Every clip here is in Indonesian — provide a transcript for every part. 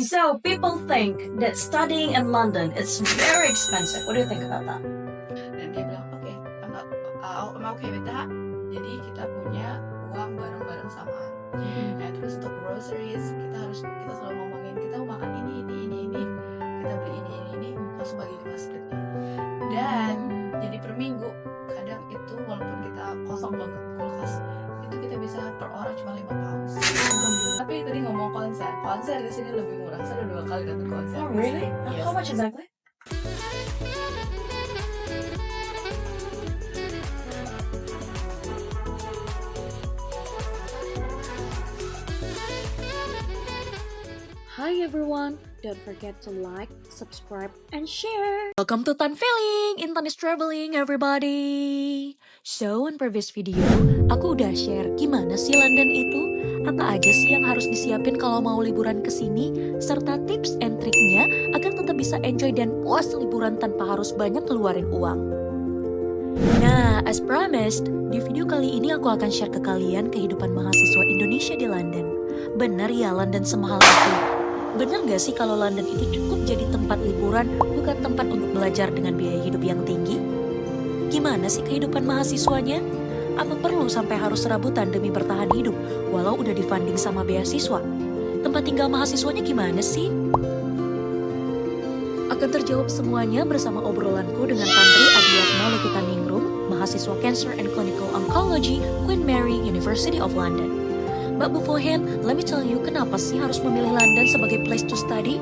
So people think that studying in London is very expensive. What do you think about that? Dan dia bilang oke, I'm okay with that. Jadi kita punya uang bareng-bareng samaan. Nah terus untuk groceries kita selalu ngomongin kita mau makan ini, kita beli ini langsung bagi 5 splitnya. Dan jadi per minggu kadang itu walaupun kita kosong banget kulkas itu kita bisa per orang cuma 5 pounds. Tapi tadi ngomong konser di sini lebih murah. Saya udah 2 kali datang konser. Oh really? Yes. How much exactly? Hi everyone, don't forget to like, subscribe, and share. Welcome to Tan Feeling, Intan is traveling everybody. So, in previous video, aku udah share gimana sih London itu, apa aja sih yang harus disiapin kalau mau liburan ke sini, serta tips and triknya agar tetap bisa enjoy dan puas liburan tanpa harus banyak keluarin uang. Nah, as promised, di video kali ini aku akan share ke kalian kehidupan mahasiswa Indonesia di London. Bener ya London semahal itu? Bener gak sih kalau London itu cukup jadi tempat liburan, bukan tempat untuk belajar dengan biaya hidup yang tinggi? Gimana sih kehidupan mahasiswanya? Apa perlu sampai harus serabutan demi bertahan hidup, walau udah difunding sama beasiswa? Tempat tinggal mahasiswanya gimana sih? Akan terjawab semuanya bersama obrolanku dengan Tantri Adiatma Lukitaningrum, mahasiswa Cancer and Clinical Oncology, Queen Mary, University of London. But beforehand, let me tell you kenapa sih harus memilih London sebagai place to study?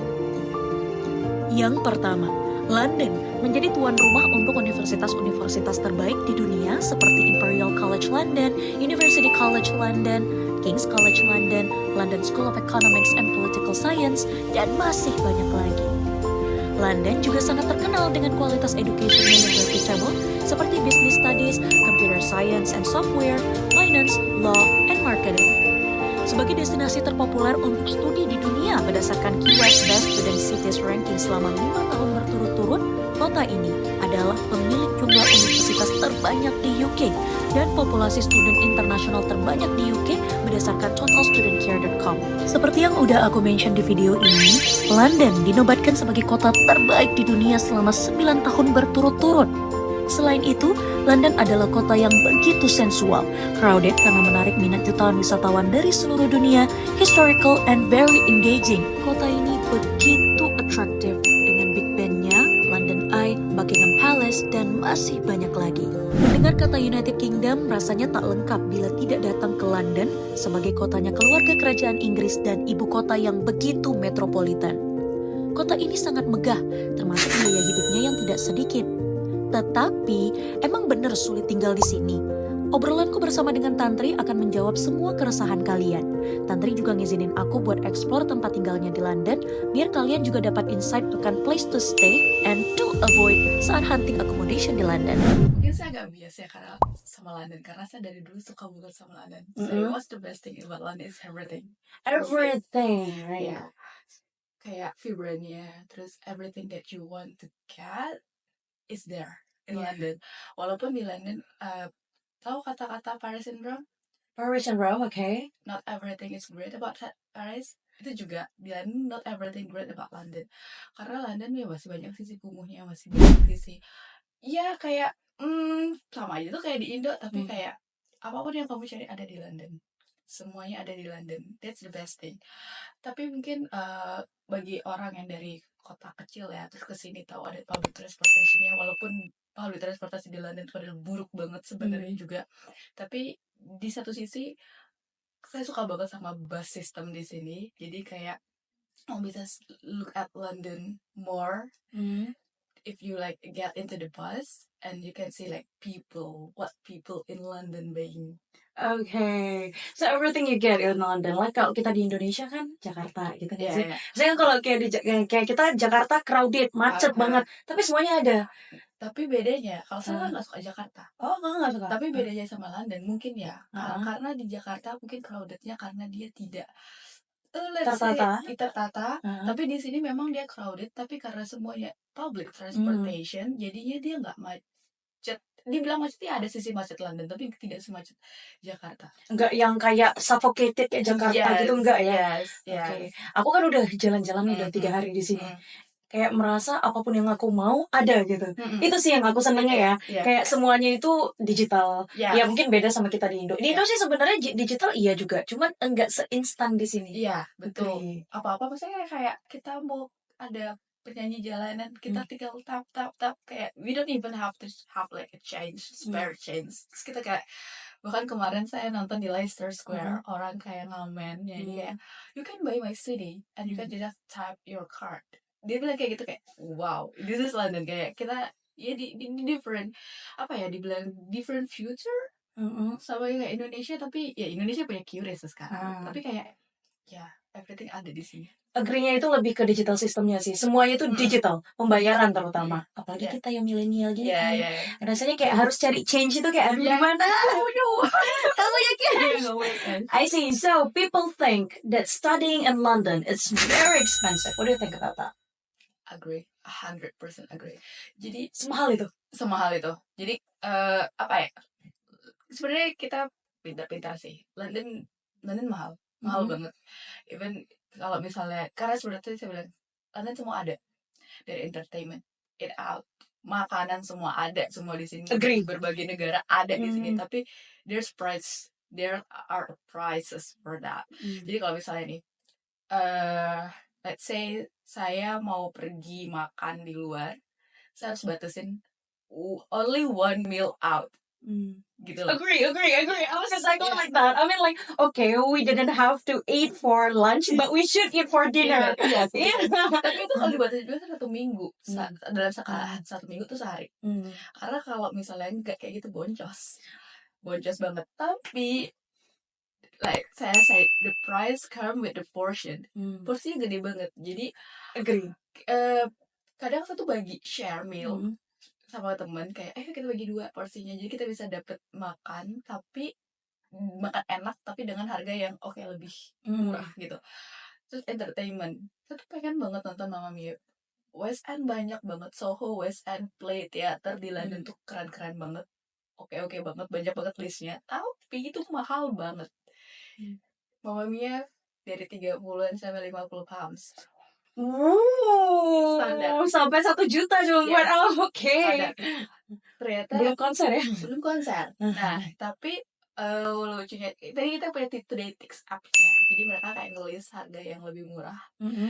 Yang pertama, London menjadi tuan rumah untuk universitas-universitas terbaik di dunia seperti Imperial College London, University College London, King's College London, London School of Economics and Political Science, dan masih banyak lagi. London juga sangat terkenal dengan kualitas education yang reputable seperti business studies, computer science and software, finance, law, and marketing. Sebagai destinasi terpopuler untuk studi di dunia berdasarkan QS Best Student Cities Ranking selama 5 tahun berturut-turut, kota ini adalah pemilik jumlah universitas terbanyak di UK dan populasi student internasional terbanyak di UK berdasarkan totalstudentcare.com. Seperti yang udah aku mention di video ini, London dinobatkan sebagai kota terbaik di dunia selama 9 tahun berturut-turut. Selain itu, London adalah kota yang begitu sensual, crowded karena menarik minat jutaan wisatawan dari seluruh dunia, historical and very engaging. Kota ini begitu atraktif dengan Big Ben-nya, London Eye, Buckingham Palace, dan masih banyak lagi. Mendengar kata United Kingdom rasanya tak lengkap bila tidak datang ke London sebagai kotanya keluarga kerajaan Inggris dan ibu kota yang begitu metropolitan. Kota ini sangat megah, termasuk biaya hidupnya yang tidak sedikit. Tetapi, emang bener sulit tinggal di sini? Obrolanku bersama dengan Tantri akan menjawab semua keresahan kalian. Tantri juga ngizinin aku buat explore tempat tinggalnya di London, biar kalian juga dapat insight akan place to stay and to avoid saat hunting accommodation di London. Mungkin saya agak bias ya karena sama London, karena saya dari dulu suka banget sama London. So what's the best thing about London is everything. Everything, right? Yeah. Kayak vibrantnya, terus everything that you want to get is there in London. Walaupun di London, tahu kata-kata Paris syndrome? Paris and Rome, okay. Not everything is great about Paris. Itu juga di London, not everything great about London. Karena London ya masih banyak sisi kumuhnya, masih banyak sisi. Ya kayak sama aja tuh kayak di Indo, tapi kayak apapun yang kamu cari ada di London. Semuanya ada di London. That's the best thing. Tapi mungkin bagi orang yang dari kota kecil ya terus kesini tahu ada public transportation-nya, walaupun public transportasi di London itu adalah buruk banget sebenarnya juga. Tapi di satu sisi saya suka banget sama bus system di sini. Jadi kayak kamu bisa look at London more if you like get into the bus and you can see like what people in London buying. Okay, so everything you get in London, like kalau kita di Indonesia kan Jakarta gitu kan sih. Yeah. Misalnya kalau kayak kayak kita Jakarta crowded, macet banget, tapi semuanya ada. Tapi bedanya, kalau saya kan nggak suka Jakarta. Oh, nggak suka. Tapi bedanya sama London mungkin ya, karena di Jakarta mungkin crowdednya karena dia tidak tertata. Tapi di sini memang dia crowded, tapi karena semuanya public transportation, jadinya dia nggak macet. Dibilang macet ya ada sisi macet London, tapi tidak semacet Jakarta. Enggak yang kayak suffocated kayak Jakarta gitu, enggak ya? Oke. Aku kan udah jalan-jalan udah 3 hari di sini. Kayak merasa apapun yang aku mau ada gitu. Itu sih yang aku senengnya ya. Kayak semuanya itu digital. Ya mungkin beda sama kita di Indo. Di Indo sih sebenarnya digital iya juga, cuman enggak seinstan di sini. Iya, betul. Agree. Apa-apa maksudnya kayak kita mau ada penyanyi jalanan, kita tinggal tap kayak we don't even have to have like a change, spare change. Terus kita kayak bahkan kemarin saya nonton di Leicester Square, orang kayak ngamen nyanyi kayak you can buy my CD and you can just tap your card. Dia bilang kayak gitu kayak wow, this is London, kayak kita ya di different apa ya, dibilang different future sama kayak Indonesia, tapi ya Indonesia punya QRIS sekarang, tapi kayak ya everything ada di sini. Agree-nya itu lebih ke digital sistemnya sih. Semuanya itu digital, pembayaran terutama. Apalagi kita yang milenial gini kan. Rasanya kayak harus cari change itu kayak aduh gimana? Kamu yakin? I see. So people think that studying in London it's very expensive. What do you think about that? Agree, 100% agree. Jadi Semahal itu. Jadi apa ya? Sebenarnya kita pintar-pintar sih. London mahal banget. Even kalau misalnya, karena sebenarnya saya bilang London semua ada, dari entertainment, eat out, makanan semua ada semua di sini. Agree. Berbagai negara ada di sini, tapi there are prices for that. Jadi kalau misalnya nih, let's say saya mau pergi makan di luar, saya harus batasin only one meal out. Gitu loh. Agree. I was exactly like that. I mean like, okay, we didn't have to eat for lunch, but we should eat for dinner. Iya. Tapi itu kalau dibatasin juga 1 minggu. Dalam satu minggu tuh sehari. Karena kalau misalnya nggak kayak gitu boncos banget. Tapi like saya the price come with the portion. Porsinya gede banget. Jadi Agree. Kadang satu bagi share meal sama teman kayak kita bagi 2 porsinya, jadi kita bisa dapet makan enak tapi dengan harga yang lebih murah gitu. Terus entertainment, saya tuh pengen banget nonton Mamma Mia. West End banyak banget, Soho, West End, Play, teater di London tuh keren-keren banget, oke banget, banyak banget listnya, tapi itu mahal banget. Mamma Mia dari 30-an sampai 50 pounds. Sampai 1 juta cuma oke. Ternyata belum konser ya? Belum konser. Nah, tapi lucunya tadi kita punya TodayTix app-nya. Jadi mereka kayak ngelis harga yang lebih murah.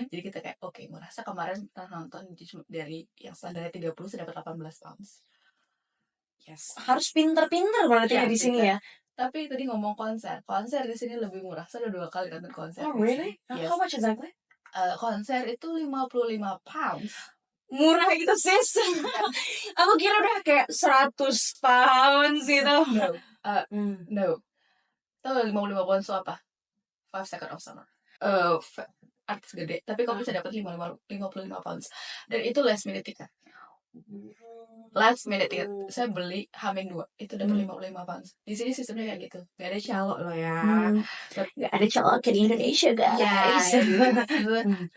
Jadi kita kayak oke, murah. Saya kemarin pernah nonton dari yang standarnya 30 saya dapat 18 pounds. Yes. Harus pinter-pinter berarti ya di sini ya. Tapi tadi ngomong konser di sini lebih murah. Saya udah 2 kali nonton konser. Oh really? Yes. How much exactly? Konser itu 55 pounds. Murah gitu sis. Aku kira udah kayak 100 pounds gitu. No. Tahu 55 pounds itu apa? 5 Seconds of Summer. Artis gede, tapi kamu bisa dapat 55 pounds. Dan itu last minute ticket. Saya beli H-2 itu dapat 55 pounds. Di sini sistemnya kayak gitu. Gak ada calo loh ya. Gak ada calo kayak di Indonesia guys.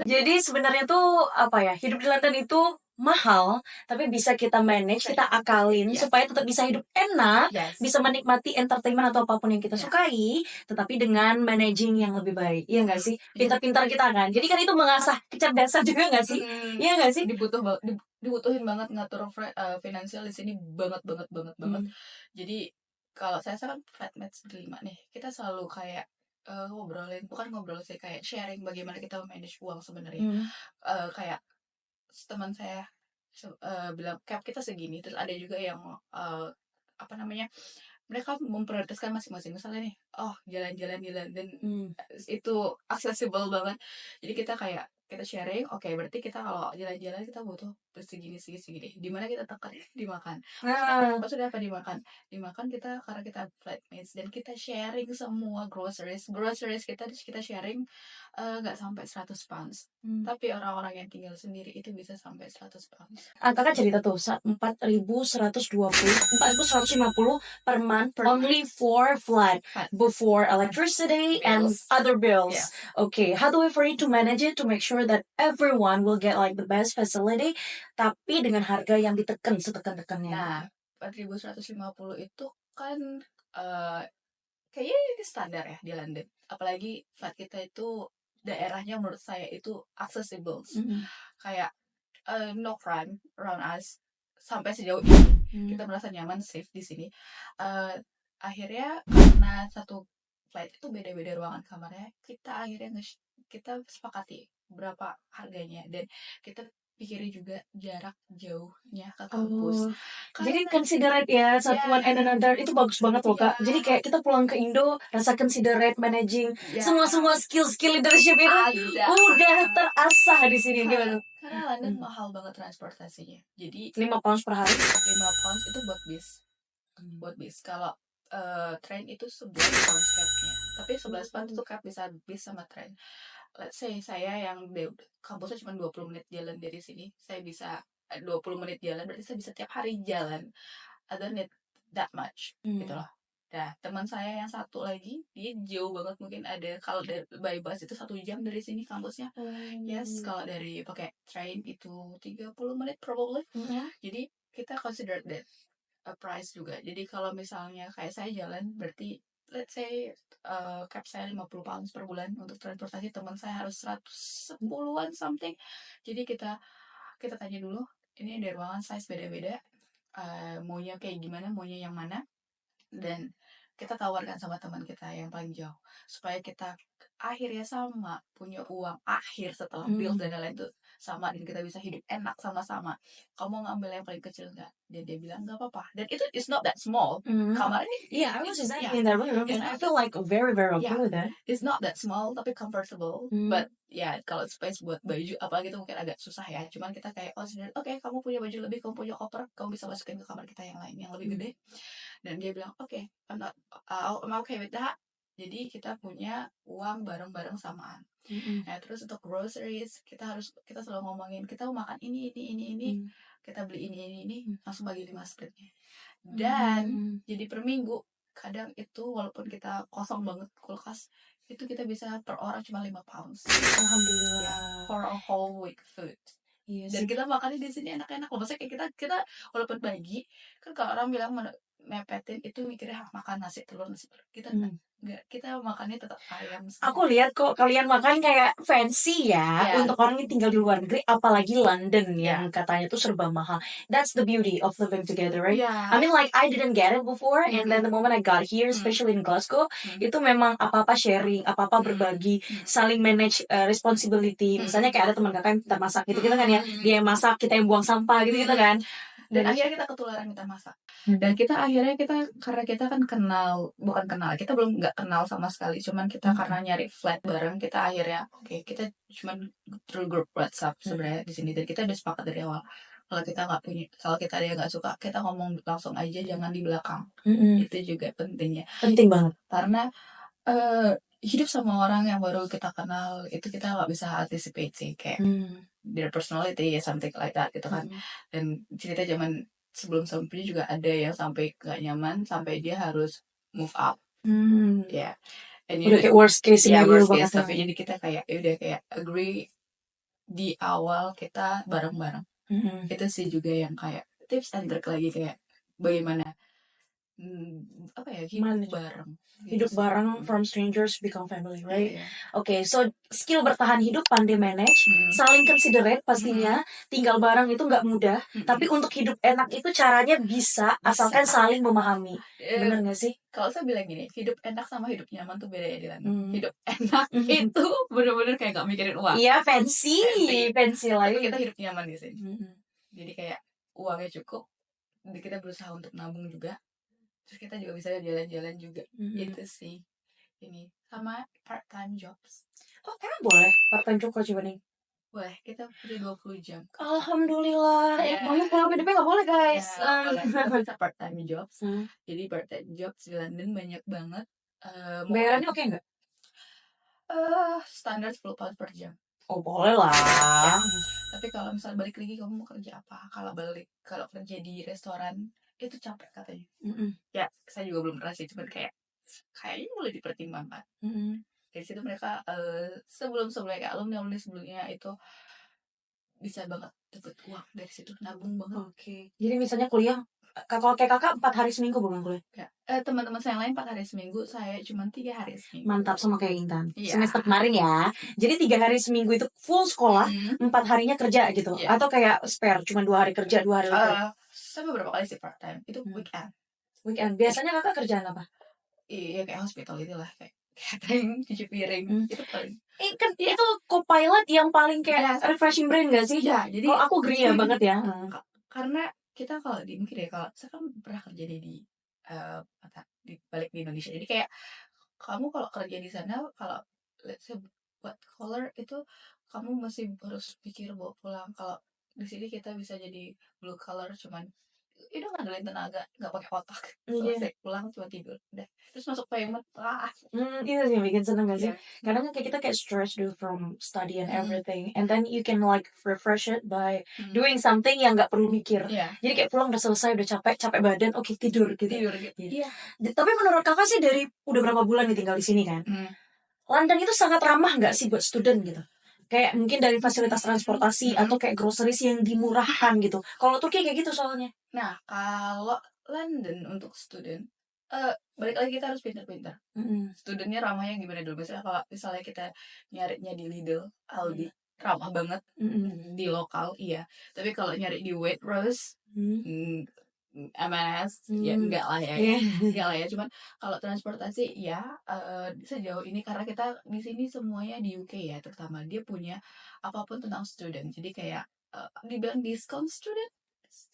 Jadi sebenarnya tuh apa ya, hidup di London itu mahal, tapi bisa kita manage, kita akalin supaya tetap bisa hidup enak, bisa menikmati entertainment atau apapun yang kita sukai, tetapi dengan managing yang lebih baik. Iya nggak sih? Pintar-pintar kita kan. Jadi kan itu mengasah kecerdasan juga nggak sih? Iya nggak sih? Dibutuhin banget ngatur finansial di sini banget. Jadi kalau saya kan flatmates berlima nih, kita selalu kayak bukan ngobrol sih, kayak sharing bagaimana kita manage uang sebenarnya. Kayak teman saya bilang cap kita segini, terus ada juga yang mereka memprioritaskan masing-masing. Misalnya nih, jalan-jalan di London itu accessible banget, jadi kita sharing, oke, berarti kita kalau jalan-jalan kita butuh segini. Di mana kita tekan? Dimakan. Maksudnya apa dimakan? Dimakan kita karena kita flatmates dan kita sharing semua groceries kita sharing nggak sampai 100 pounds. Tapi orang-orang yang tinggal sendiri itu bisa sampai 100 pounds. Kakak cerita tuh 4.150 per month only for flat before electricity and other bills. Okay, how do we for you to manage it to make sure that everyone will get like the best facility tapi dengan harga yang ditekan setekan-tekannya? Nah, 4.150 itu kan kayaknya ini standar ya di London. Apalagi flat kita itu daerahnya menurut saya itu accessible. Kayak no crime around us sampai sejauh ini. Kita merasa nyaman, safe di sini. Akhirnya karena satu flat itu beda-beda ruangan kamarnya, kita akhirnya kita sepakati berapa harganya dan kita pikirin juga jarak jauhnya ke kampus. Jadi considerate ya satuan and another itu bagus banget loh Kak. Jadi kayak kita pulang ke Indo rasa considerate managing semua skill leadership itu udah terasah di sini gimana? Karena London mahal banget transportasinya. Jadi 5 pounds per hari. 5 pounds itu buat bis. Buat bis. Kalau train itu 11 pounds capnya. Tapi 11 pounds itu cap bisa bis sama train. Let's say saya yang kampusnya cuma 20 menit jalan dari sini, saya bisa 20 menit jalan, berarti saya bisa tiap hari jalan. I don't need that much gitu loh. Nah, teman saya yang satu lagi, dia jauh banget, mungkin ada kalau by bus itu 1 jam dari sini kampusnya. Yes, kalau dari pakai train itu 30 menit probably. Jadi kita consider that a price juga. Jadi kalau misalnya kayak saya jalan, berarti let's say cap saya 50 pounds per bulan untuk transportasi, teman saya harus 110-an something. Jadi kita tanya dulu, ini ada ruangan size beda-beda, maunya kayak gimana, maunya yang mana, dan kita tawarkan sama teman kita yang paling jauh supaya kita akhirnya sama punya uang akhir setelah bill dan lain-lain itu sama, dan kita bisa hidup enak sama-sama. Kamu ngambil yang paling kecil nggak? Dan dia bilang nggak apa-apa, dan itu is not that small. Kamarnya I was exactly in that room and I feel like very okay with that. It's not that small tapi comfortable. But kalau space buat baju apalagi itu mungkin agak susah ya. Cuman kita kayak oke, kamu punya baju lebih, kamu punya koper, kamu bisa masukin ke kamar kita yang lain yang lebih gede. Dan dia bilang oke, I'm okay with that. Jadi kita punya uang bareng-bareng samaan. Nah, terus untuk groceries kita selalu ngomongin kita mau makan ini, kita beli ini, langsung bagi 5 splitnya. Dan jadi per minggu kadang itu walaupun kita kosong banget kulkas, itu kita bisa per orang cuma 5 pounds. Alhamdulillah. For a whole week food. Yes. Dan kita makannya di sini enak-enak loh. Maksudnya kayak kita walaupun bagi, kan kalau orang bilang mepetin itu mikirnya makan nasi telur. Kita enggak, kita makannya tetap ayam. Aku lihat kok kalian makan kayak fancy ya untuk orang yang tinggal di luar negeri, apalagi London yang katanya tuh serba mahal. That's the beauty of living together, right? I mean like I didn't get it before, and then the moment I got here, especially in Glasgow, itu memang apa-apa sharing, apa-apa berbagi, saling manage responsibility. Misalnya kayak ada teman kakak yang pintar masak gitu kan ya, dia yang masak, kita yang buang sampah gitu kan. Dan akhirnya kita ketularan minta masak. Dan karena kita kan bukan kenal, kita belum nggak kenal sama sekali, cuman kita karena nyari flat bareng, kita akhirnya kita cuman through group WhatsApp sebenarnya di sini, dan kita udah sepakat dari awal kalau kita ada yang nggak suka, kita ngomong langsung aja, jangan di belakang. Itu juga penting banget karena hidup sama orang yang baru kita kenal itu kita nggak bisa anticipate sih, kayak their personality something like that gitu kan. Dan cerita zaman sebelum juga ada yang sampai nggak nyaman sampai dia harus move up. Udah kayak worst case scenario banget. Tapi jadi kita kayak udah kayak agree di awal kita bareng-bareng. Itu sih juga yang kayak tips and trick lagi, kayak bagaimana hidup bareng from strangers become family, right? Okay, so skill bertahan hidup, pandai manage, saling considerate pastinya. Tinggal bareng itu nggak mudah, tapi untuk hidup enak itu caranya bisa asalkan saling memahami. Bener nggak sih? Kalau saya bilang gini, hidup enak sama hidup nyaman tuh beda ya di London. Hidup enak itu bener-bener kayak nggak mikirin uang. Iya, fancy lagi. Tapi kita hidup nyaman di sini. Jadi kayak uangnya cukup, kita berusaha untuk nabung juga. Terus kita juga bisa jalan-jalan juga. Itu sih ini sama part time jobs. Oh, emang boleh part time job coba nih? Boleh, kita punya 20 jam. Alhamdulillah. Banyak kalau PDP nggak boleh guys. Kita part time jobs. Jadi part time jobs di London banyak banget. Bayarannya oke nggak? Standar 10 pound per jam. Oh boleh lah. Tapi kalau misalnya balik lagi kamu mau kerja apa? Kalau kerja di restoran itu capek katanya. Ya, saya juga belum pernah sih, cuman kayaknya boleh dipertimbangkan. Dari situ mereka sebelumnya kayak alumni sebelumnya itu bisa banget dapat uang dari situ, nabung banget. Oke. Jadi misalnya kuliah, kalau kayak kakak 4 hari seminggu bukan kuliah? Ya. Teman-teman saya yang lain 4 hari seminggu, saya cuma 3 hari seminggu. Mantap, sama kayak Intan. Iya. Semester kemarin ya. Jadi 3 hari seminggu itu full sekolah, 4 harinya kerja gitu. Iya. Atau kayak spare, cuma 2 hari kerja, 2 hari libur. Saya beberapa kali sih part time, itu weekend. Weekend. Biasanya kakak kerjaan apa? Iya, kayak hospitality lah, kayak catering, cuci piring, itu paling. Kan itu co-pilot yang paling kayak refreshing brain gak sih? Ya, jadi kalau aku agree ya banget ya. Karena kita kalau di mungkin ya, kalau saya kan pernah kerja di balik di Indonesia, jadi kayak kamu kalau kerja di sana, kalau let's say buat color itu kamu masih harus pikir bawa pulang. Kalau di sini kita bisa jadi blue collar, cuman itu ngandelin tenaga, nggak pakai otak. Selesai pulang cuma tidur, udah. Terus masuk payment, Itu sih yang bikin seneng gak sih? Yeah. Kadang kan kayak kita kayak stress dulu from study and everything, and then you can like refresh it by doing something yang nggak perlu mikir. Yeah. Jadi kayak pulang udah selesai, udah capek badan, oke tidur gitu. Tidur gitu. Iya. Tapi menurut kakak sih dari udah berapa bulan nih tinggal di sini kan? London itu sangat ramah nggak sih buat student gitu? Kayak mungkin dari fasilitas transportasi atau kayak groceries yang dimurahkan gitu. Kalau Turki kayak gitu soalnya. Nah, kalau London untuk student, balik lagi kita harus pintar-pintar. Studentnya ramahnya gimana dulu? Misalnya kalau kita nyarinya di Lidl, Aldi, ramah banget di lokal, iya. Tapi kalau nyari di Waitrose, M&S, ya enggak lah ya. Cuman kalau transportasi ya sejauh ini karena kita di sini semuanya di UK ya, terutama dia punya apapun tentang student. Jadi kayak dibilang diskon student.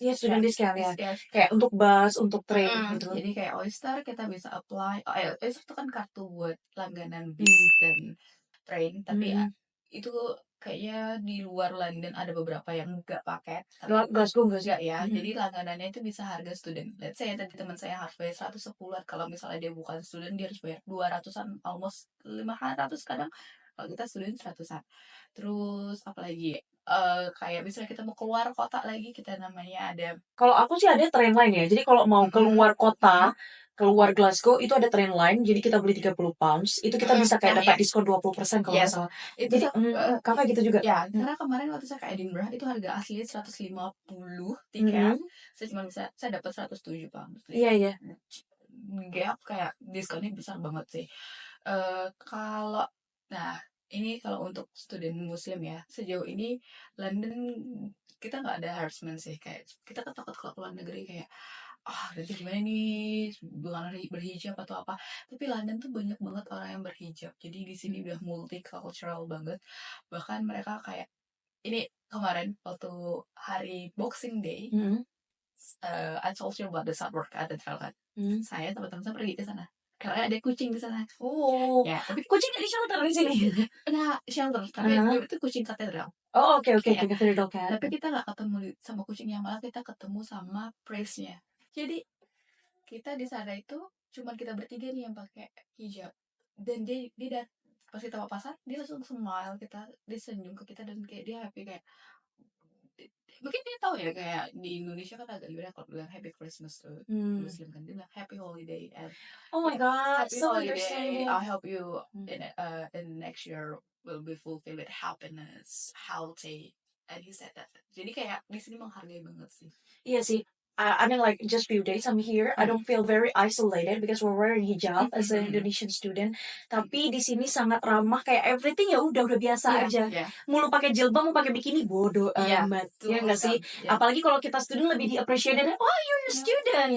Iya, student discount ya. Kayak untuk bus, untuk train gitu. Jadi kayak Oyster kita bisa apply. Oyster itu kan kartu buat langganan bis dan train, tapi itu kayaknya di luar London ada beberapa yang nggak pakai. Glasgow nggak sih? Ya. Jadi langganannya itu bisa harga student. Let's say tadi teman saya harus bayar 110. Kalau misalnya dia bukan student, dia harus bayar 200-an, almost 500 kadang. Kalau kita student 100-an. Terus apalagi kayak misalnya kita mau keluar kota lagi, kita namanya ada. Kalau aku sih ada train line ya. Jadi kalau mau keluar kota, keluar Glasgow itu ada train line, jadi kita beli 30 pounds, itu kita bisa kayak dapat diskon 20% kalau nggak salah. Jadi kakak gitu juga? Ya, karena kemarin waktu saya ke Edinburgh itu harga asli 150 tiket, saya cuma bisa, saya dapat 107 pounds. Iya. Gap kayak diskonnya besar banget sih. Ini kalau untuk student muslim ya, sejauh ini London kita nggak ada harassment sih, kayak kita takut kalau keluar negeri kayak nanti gimana nih, bukan berhijab atau apa. Tapi London tuh banyak banget orang yang berhijab. Jadi di sini udah multicultural banget. Bahkan mereka kayak ini kemarin waktu hari Boxing Day, I told you about the Southwark Cathedral kan. Saya teman-teman saya pergi ke sana karena ada kucing di sana. Ya, tapi kucing di shelter di sini. Nah, shelter, tapi itu kucing katedral. Oh, oke, katedral kan. Tapi kita nggak ketemu sama kucingnya, malah kita ketemu sama priestnya. Jadi kita di sana itu cuma kita bertiga nih yang pakai hijab, dan dia pas kita papasan dia langsung smile, dia senyum ke kita dan kayak dia happy, kayak mungkin dia tahu ya kayak di Indonesia kan agak gimana kalau bilang happy Christmas tuh Muslim kan, dia bilang happy holiday, and oh my god, happy so holiday, understanding. I hope you in next year will be fulfilled with happiness, healthy, and he said that. Jadi kayak di sini menghargai banget sih. Iya sih. I mean like just few days I'm here, I don't feel very isolated because we're wearing hijab as an Indonesian student. Tapi di sini sangat ramah, kayak everything ya udah biasa aja. Mau lu pakai jilbab, mau pakai bikini, bodoh amat. Ya nggak sih? Apalagi kalau kita student lebih di-appreciate, oh you're a student.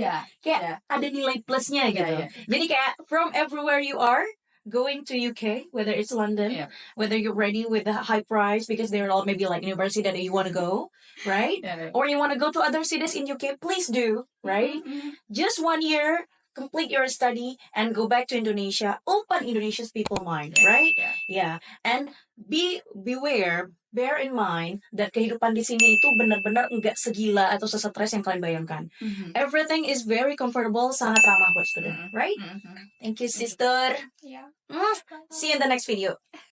Kayak ada nilai plusnya gitu. Jadi kayak from everywhere you are going to UK, whether it's London, whether you're ready with the high price because they're all maybe like university that you want to go, right? Or you want to go to other cities in UK, please do, right? Just 1 year, complete your study and go back to Indonesia. Open Indonesia's people mind, right? And beware, bear in mind that kehidupan di sini itu benar-benar enggak segila atau sesetres yang kalian bayangkan. Everything is very comfortable, sangat ramah buat student, right? Thank you, sister. See you in the next video.